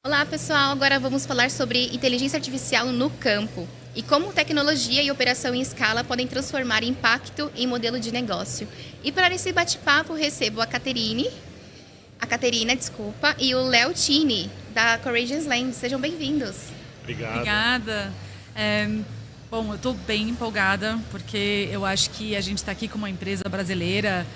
Olá, pessoal! Agora vamos falar sobre inteligência artificial no campo e como tecnologia e operação em escala podem transformar impacto em modelo de negócio. E para esse bate-papo, recebo a Caterina, desculpa, e o Léo Tini, da Courageous Land. Sejam bem-vindos. Obrigado. Obrigada. Bom, eu estou bem empolgada porque eu acho que a gente está aqui com uma empresa brasileira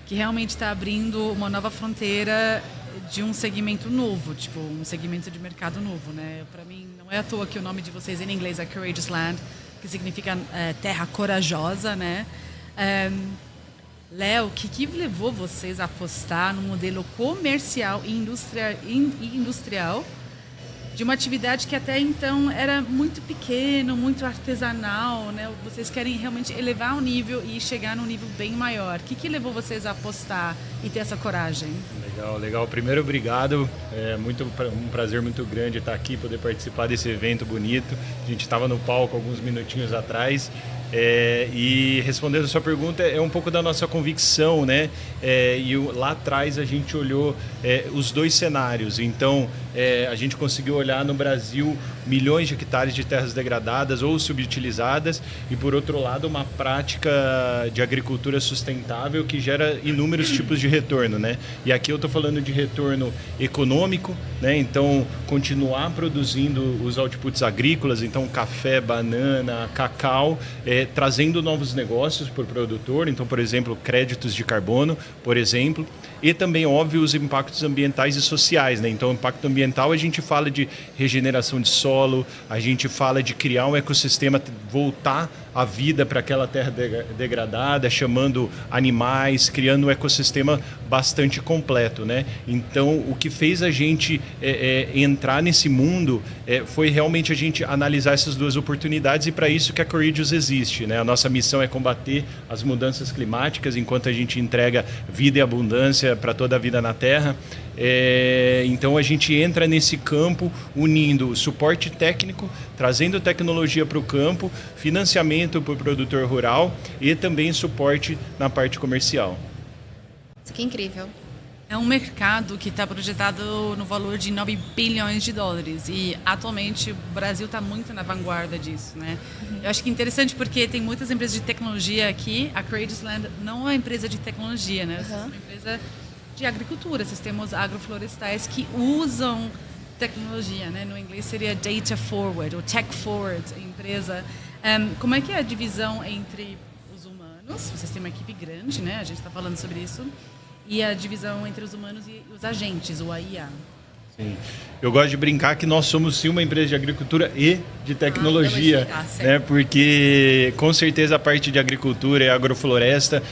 que realmente está abrindo uma nova fronteira de um segmento novo, tipo um segmento de mercado novo, né? Para mim não é à toa que o nome de vocês em inglês é Courageous Land, que significa terra corajosa, né? Léo, o que levou vocês a apostar no modelo comercial e industrial de uma atividade que até então era muito pequeno, muito artesanal, né? Vocês querem realmente elevar o nível e chegar num nível bem maior. O que levou vocês a apostar e ter essa coragem? Legal. Primeiro, obrigado. É um prazer muito grande estar aqui, poder participar desse evento bonito. A gente estava no palco alguns minutinhos atrás. E respondendo a sua pergunta, é um pouco da nossa convicção, né? Lá atrás a gente olhou os dois cenários. Então, a gente conseguiu olhar no Brasil milhões de hectares de terras degradadas ou subutilizadas e, por outro lado, uma prática de agricultura sustentável que gera inúmeros tipos de retorno, né? E aqui eu estou falando de retorno econômico, né? Então, continuar produzindo os outputs agrícolas, então café, banana, cacau, trazendo novos negócios para o produtor, então, por exemplo, créditos de carbono, por exemplo, e também, óbvio, os impactos ambientais e sociais, né? Então, o impacto ambiental, a gente fala de regeneração de solo, a gente fala de criar um ecossistema, voltar a vida para aquela terra degradada, chamando animais, criando um ecossistema bastante completo, né? Então, o que fez a gente entrar nesse mundo foi realmente a gente analisar essas duas oportunidades, e para isso que a Courageous existe, né? A nossa missão é combater as mudanças climáticas enquanto a gente entrega vida e abundância para toda a vida na Terra. Então a gente entra nesse campo unindo suporte técnico, trazendo tecnologia para o campo, financiamento para o produtor rural e também suporte na parte comercial. Isso aqui é incrível. É um mercado que está projetado no valor de 9 bilhões de dólares e atualmente o Brasil está muito na vanguarda disso, né? Eu acho que é interessante porque tem muitas empresas de tecnologia aqui. A Courageous Land não é uma empresa de tecnologia, né? É uma empresa de agricultura, sistemas agroflorestais que usam tecnologia, né? No inglês seria data forward ou tech forward, a empresa. Como é que é a divisão entre os humanos? Vocês têm uma equipe grande, né? A gente está falando sobre isso. E a divisão entre os humanos e os agentes, o AIA. Sim. Eu gosto de brincar que nós somos sim uma empresa de agricultura e de tecnologia, né? Porque com certeza a parte de agricultura e agrofloresta,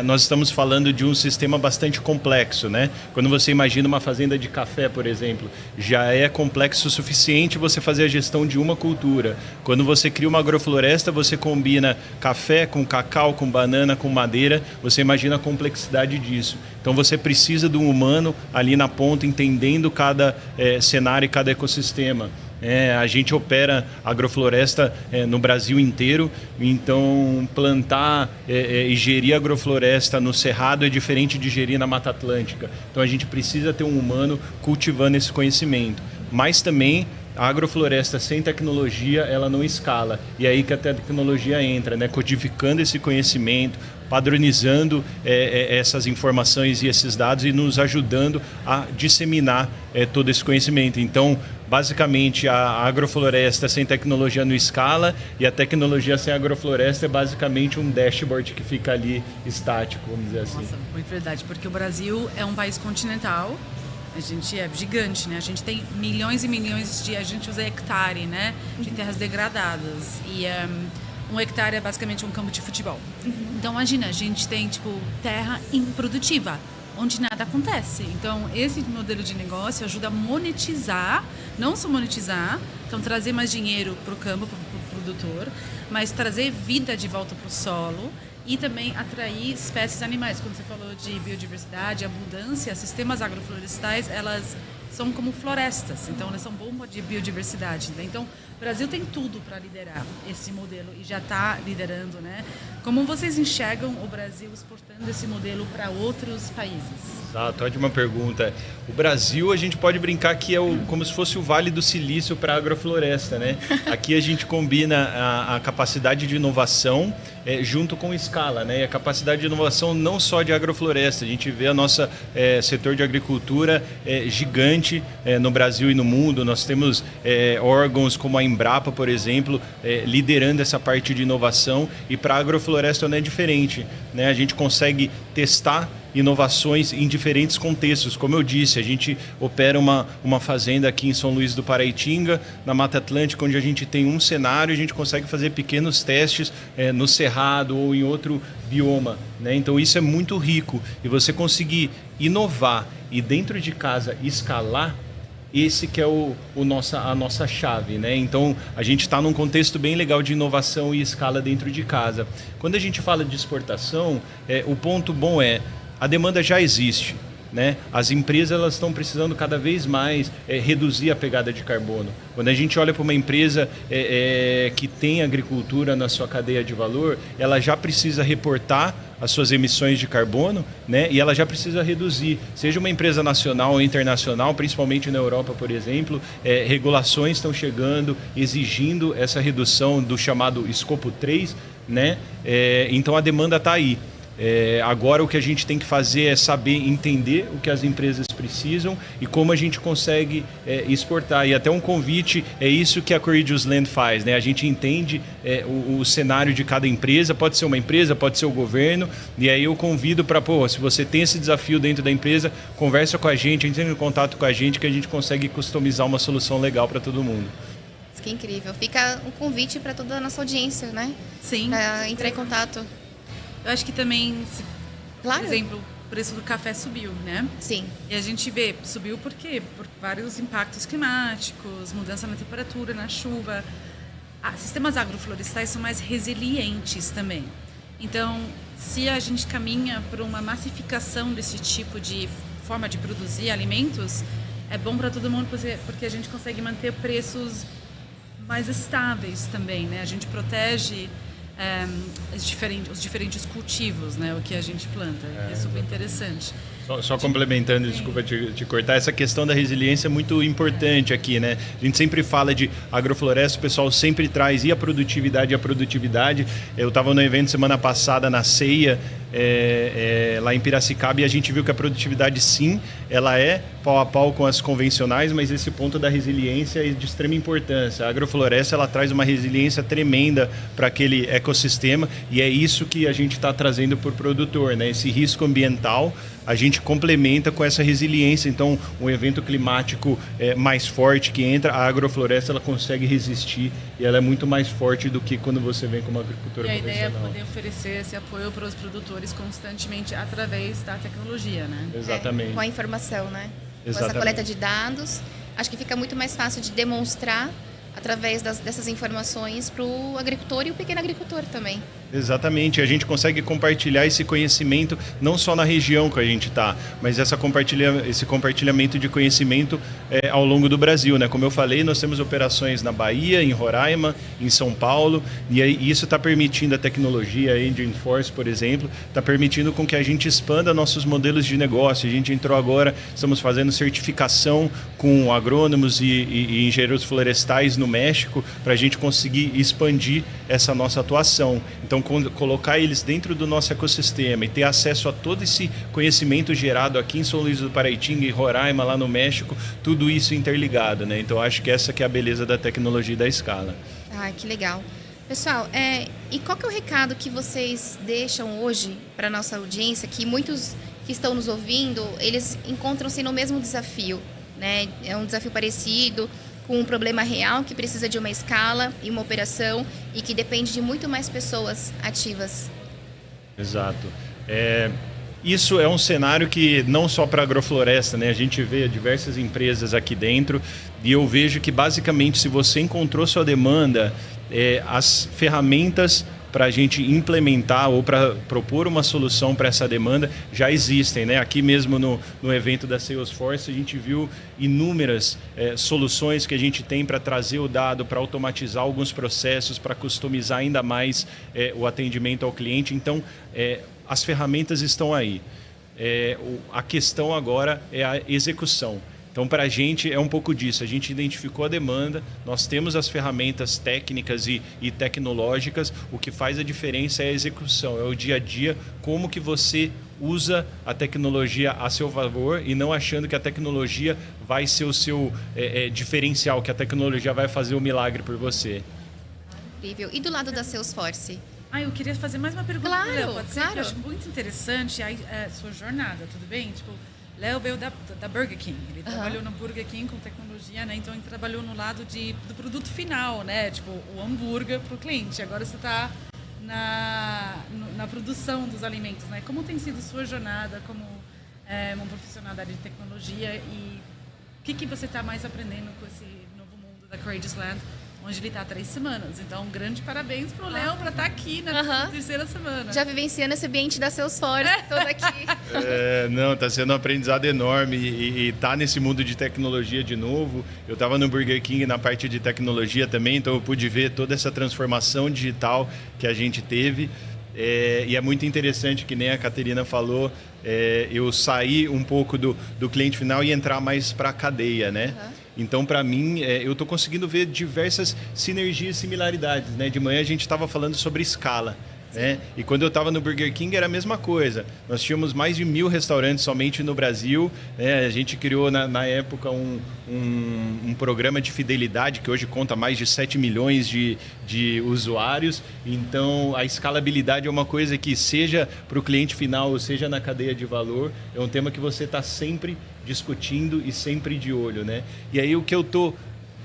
nós estamos falando de um sistema bastante complexo, né? Quando você imagina uma fazenda de café, por exemplo, já é complexo o suficiente você fazer a gestão de uma cultura. Quando você cria uma agrofloresta, você combina café com cacau, com banana, com madeira, você imagina a complexidade disso. Então você precisa de um humano ali na ponta, entendendo cada cenário e cada ecossistema. A gente opera agrofloresta no Brasil inteiro, então plantar e gerir agrofloresta no Cerrado é diferente de gerir na Mata Atlântica. Então a gente precisa ter um humano cultivando esse conhecimento. Mas também a agrofloresta sem tecnologia, ela não escala. E aí que a tecnologia entra, né? Codificando esse conhecimento, padronizando essas informações e esses dados e nos ajudando a disseminar todo esse conhecimento. Então, basicamente, a agrofloresta sem tecnologia não escala, e a tecnologia sem agrofloresta é basicamente um dashboard que fica ali estático, vamos dizer assim. Nossa, muito verdade, porque o Brasil é um país continental. A gente é gigante, né? A gente tem milhões e milhões a gente usa hectare, né? De terras degradadas. E um hectare é basicamente um campo de futebol. Então, imagina, a gente tem, terra improdutiva, onde nada acontece. Então, esse modelo de negócio ajuda a monetizar, não só monetizar, então trazer mais dinheiro para o campo, para o produtor, mas trazer vida de volta para o solo e também atrair espécies animais. Quando você falou de biodiversidade, abundância, sistemas agroflorestais, elas são como florestas, então elas são bomba de biodiversidade, né? Então, O Brasil tem tudo para liderar esse modelo e já está liderando, né? Como vocês enxergam o Brasil exportando esse modelo para outros países? Exato, ótima pergunta. O Brasil, a gente pode brincar que é como se fosse o Vale do Silício para a agrofloresta, né? Aqui a gente combina a capacidade de inovação junto com escala, né? E a capacidade de inovação não só de agrofloresta, a gente vê a nossa setor de agricultura gigante no Brasil e no mundo. Nós temos órgãos como a Embrapa, por exemplo, liderando essa parte de inovação, e para a agrofloresta não é diferente, né? A gente consegue testar inovações em diferentes contextos. Como eu disse, a gente opera uma fazenda aqui em São Luís do Paraitinga, na Mata Atlântica, onde a gente tem um cenário e a gente consegue fazer pequenos testes no Cerrado ou em outro bioma, né? Então isso é muito rico. E você conseguir inovar e dentro de casa escalar, esse que é a nossa chave, né? Então a gente está num contexto bem legal de inovação e escala dentro de casa. Quando a gente fala de exportação, o ponto bom a demanda já existe, né? As empresas elas estão precisando cada vez mais reduzir a pegada de carbono. Quando a gente olha para uma empresa que tem agricultura na sua cadeia de valor, ela já precisa reportar as suas emissões de carbono, né? E ela já precisa reduzir. Seja uma empresa nacional ou internacional, principalmente na Europa, por exemplo, regulações estão chegando, exigindo essa redução do chamado escopo 3, né? Então a demanda está aí. Agora o que a gente tem que fazer é saber entender o que as empresas precisam e como a gente consegue exportar. E até um convite, é isso que a Courageous Land faz, né? A gente entende o cenário de cada empresa, pode ser uma empresa, pode ser o governo, e aí eu convido para, se você tem esse desafio dentro da empresa, conversa com a gente, entre em contato com a gente, que a gente consegue customizar uma solução legal para todo mundo. Que incrível. Fica um convite para toda a nossa audiência, né? Sim. Para entrar em contato. Eu acho que também, Claro. por exemplo, o preço do café subiu, né? Sim. E a gente vê, subiu por quê? Por vários impactos climáticos, mudança na temperatura, na chuva. Sistemas agroflorestais são mais resilientes também. Então, se a gente caminha por uma massificação desse tipo de forma de produzir alimentos, é bom para todo mundo porque a gente consegue manter preços mais estáveis também, né? A gente protege os diferentes cultivos, né? O que a gente planta. É super interessante. Só complementando, desculpa te cortar, essa questão da resiliência é muito importante aqui, né? A gente sempre fala de agrofloresta, o pessoal sempre traz a produtividade. Eu estava no evento semana passada na Ceia, lá em Piracicaba, e a gente viu que a produtividade sim, ela é pau a pau com as convencionais, mas esse ponto da resiliência é de extrema importância. A agrofloresta ela traz uma resiliência tremenda para aquele ecossistema, e é isso que a gente está trazendo para o produtor, né? Esse risco ambiental a gente complementa com essa resiliência. Então, um evento climático mais forte que entra, a agrofloresta ela consegue resistir e ela é muito mais forte do que quando você vem com uma agricultura convencional. E a ideia é poder oferecer esse apoio para os produtores constantemente através da tecnologia, né? Exatamente. Com a informação, né? Exatamente. Com essa coleta de dados, acho que fica muito mais fácil de demonstrar através dessas informações para o agricultor e o pequeno agricultor também. Exatamente, a gente consegue compartilhar esse conhecimento não só na região que a gente está, mas esse compartilhamento de conhecimento ao longo do Brasil, né? Como eu falei, nós temos operações na Bahia, em Roraima, em São Paulo, e aí isso está permitindo a tecnologia, a Engine Force, por exemplo, está permitindo com que a gente expanda nossos modelos de negócio. A gente entrou agora, estamos fazendo certificação com agrônomos e engenheiros florestais no México para a gente conseguir expandir essa nossa atuação. Então, colocar eles dentro do nosso ecossistema e ter acesso a todo esse conhecimento gerado aqui em São Luís do Paraitinga e Roraima, lá no México, tudo isso interligado, né? Então, acho que essa que é a beleza da tecnologia e da escala. Ah, que legal. Pessoal, e qual que é o recado que vocês deixam hoje para a nossa audiência, que muitos que estão nos ouvindo, eles encontram-se no mesmo desafio, né? É um desafio parecido, com um problema real que precisa de uma escala e uma operação e que depende de muito mais pessoas ativas. Exato. Isso é um cenário que não só para a agrofloresta, né? A gente vê diversas empresas aqui dentro e eu vejo que basicamente se você encontrou sua demanda, as ferramentas para a gente implementar ou para propor uma solução para essa demanda já existem, né? Aqui mesmo no evento da Salesforce a gente viu inúmeras soluções que a gente tem para trazer o dado, para automatizar alguns processos, para customizar ainda mais o atendimento ao cliente. Então, as ferramentas estão aí. A questão agora é a execução. Então, para a gente é um pouco disso. A gente identificou a demanda, nós temos as ferramentas técnicas e tecnológicas. O que faz a diferença é a execução, é o dia a dia, como que você usa a tecnologia a seu favor e não achando que a tecnologia vai ser o seu diferencial, que a tecnologia vai fazer o milagre por você. Incrível. E do lado da Salesforce? Eu queria fazer mais uma pergunta. Claro, Léo, pode ser? claro. Que eu acho muito interessante a sua jornada, tudo bem? Tipo, Léo veio da Burger King. Ele trabalhou no Burger King com tecnologia, né? Então ele trabalhou no lado do produto final, né? Tipo, o hambúrguer para o cliente. Agora você está na produção dos alimentos, né? Como tem sido sua jornada como um profissional da área de tecnologia e o que você está mais aprendendo com esse novo mundo da Courageous Land, onde ele está há 3 semanas. Então, um grande parabéns pro Léo para estar aqui na terceira semana. Já vivenciando esse ambiente da Salesforce, toda aqui. Não, está sendo um aprendizado enorme e tá nesse mundo de tecnologia de novo. Eu estava no Burger King na parte de tecnologia também, então eu pude ver toda essa transformação digital que a gente teve. E é muito interessante, que nem a Caterina falou, eu sair um pouco do cliente final e entrar mais para a cadeia, né? Então, para mim, eu estou conseguindo ver diversas sinergias e similaridades, né? De manhã a gente estava falando sobre escala, né? E quando eu estava no Burger King era a mesma coisa. Nós tínhamos mais de 1000 restaurantes somente no Brasil, né? A gente criou na época um programa de fidelidade que hoje conta mais de 7 milhões de usuários. Então, a escalabilidade é uma coisa que, seja para o cliente final ou seja na cadeia de valor, é um tema que você está sempre discutindo e sempre de olho, né? E aí o que eu estou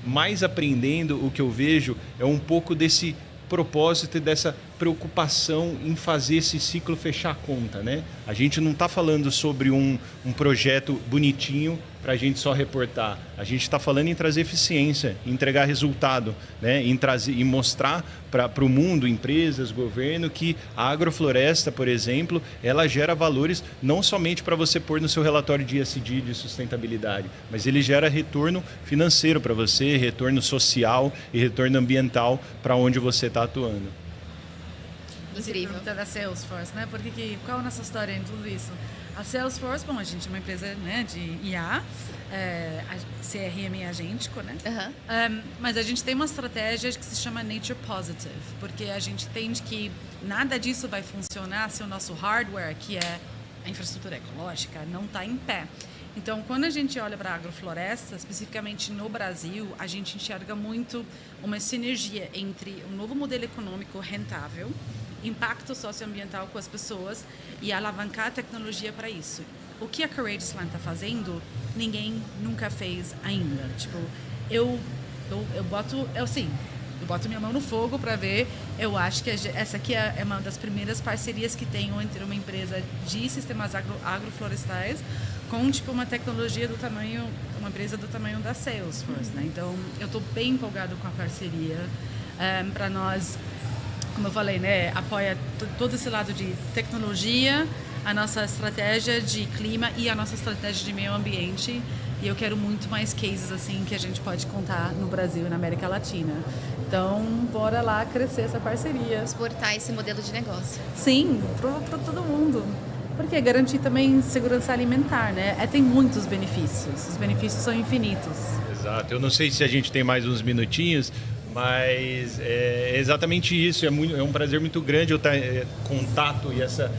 mais aprendendo, o que eu vejo, é um pouco desse propósito e dessa preocupação em fazer esse ciclo fechar a conta, né? A gente não está falando sobre um projeto bonitinho para a gente só reportar. A gente está falando em trazer eficiência, em entregar resultado, né? Em mostrar para o mundo, empresas, governo, que a agrofloresta, por exemplo, ela gera valores não somente para você pôr no seu relatório de ESG, de sustentabilidade, mas ele gera retorno financeiro para você, retorno social e retorno ambiental para onde você está atuando. Incrível. Pergunta da Salesforce, né? Qual é a nossa história em tudo isso? A Salesforce, bom, a gente é uma empresa, né, de IA, CRM é agêntico, né? Mas a gente tem uma estratégia que se chama Nature Positive, porque a gente entende que nada disso vai funcionar se o nosso hardware, que é a infraestrutura ecológica, não está em pé. Então, quando a gente olha para a agrofloresta, especificamente no Brasil, a gente enxerga muito uma sinergia entre um novo modelo econômico rentável, impacto socioambiental com as pessoas e alavancar a tecnologia para isso. O que a Courageous Land está fazendo, ninguém nunca fez ainda. Tipo, eu boto minha mão no fogo para ver. Eu acho que essa aqui é uma das primeiras parcerias que tenho entre uma empresa de sistemas agroflorestais com tipo uma tecnologia do tamanho, uma empresa do tamanho da Salesforce, né? Então, eu estou bem empolgado com a parceria. Para nós, como eu falei, né, apoia todo esse lado de tecnologia, a nossa estratégia de clima e a nossa estratégia de meio ambiente. E eu quero muito mais cases assim que a gente pode contar no Brasil e na América Latina. Então, bora lá crescer essa parceria. Exportar esse modelo de negócio. Sim, para todo mundo. Porque garantir também segurança alimentar, né? Tem muitos benefícios. Os benefícios são infinitos. Exato. Eu não sei se a gente tem mais uns minutinhos, mas é exatamente isso. É um prazer muito grande eu estar em contato e essa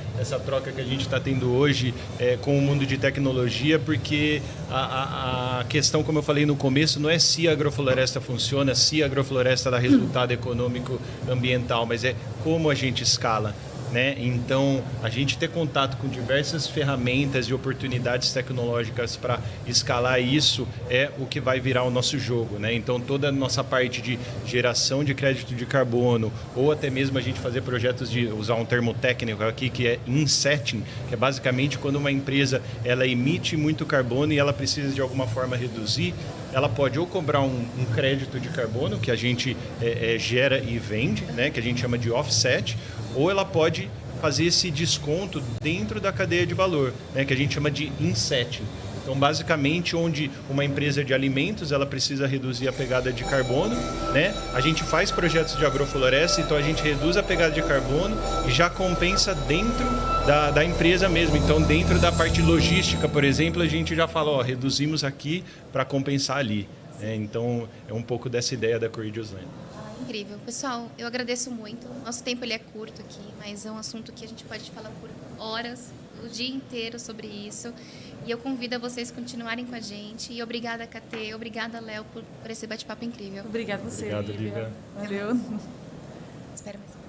troca que a gente está tendo hoje com o mundo de tecnologia, porque a questão, como eu falei no começo, não é se a agrofloresta funciona, se a agrofloresta dá resultado econômico ambiental, mas é como a gente escala, né? Então, a gente ter contato com diversas ferramentas e oportunidades tecnológicas para escalar isso é o que vai virar o nosso jogo, né? Então, toda a nossa parte de geração de crédito de carbono, ou até mesmo a gente fazer projetos de usar um termo técnico aqui, que é insetting, que é basicamente quando uma empresa ela emite muito carbono e ela precisa de alguma forma reduzir, ela pode ou cobrar um crédito de carbono, que a gente gera e vende, né? Que a gente chama de offset, ou ela pode fazer esse desconto dentro da cadeia de valor, né, que a gente chama de insetting. Então, basicamente, onde uma empresa de alimentos ela precisa reduzir a pegada de carbono, né? A gente faz projetos de agrofloresta, então a gente reduz a pegada de carbono e já compensa dentro da empresa mesmo. Então, dentro da parte logística, por exemplo, a gente já fala, reduzimos aqui para compensar ali. Né? Então, é um pouco dessa ideia da Courageous Land. Incrível. Pessoal, eu agradeço muito. Nosso tempo ele é curto aqui, mas é um assunto que a gente pode falar por horas, o dia inteiro sobre isso. E eu convido a vocês a continuarem com a gente. E obrigada, KT. Obrigada, Léo, por esse bate-papo incrível. Obrigada a você. Obrigado, Lívia. Valeu. Espero mais.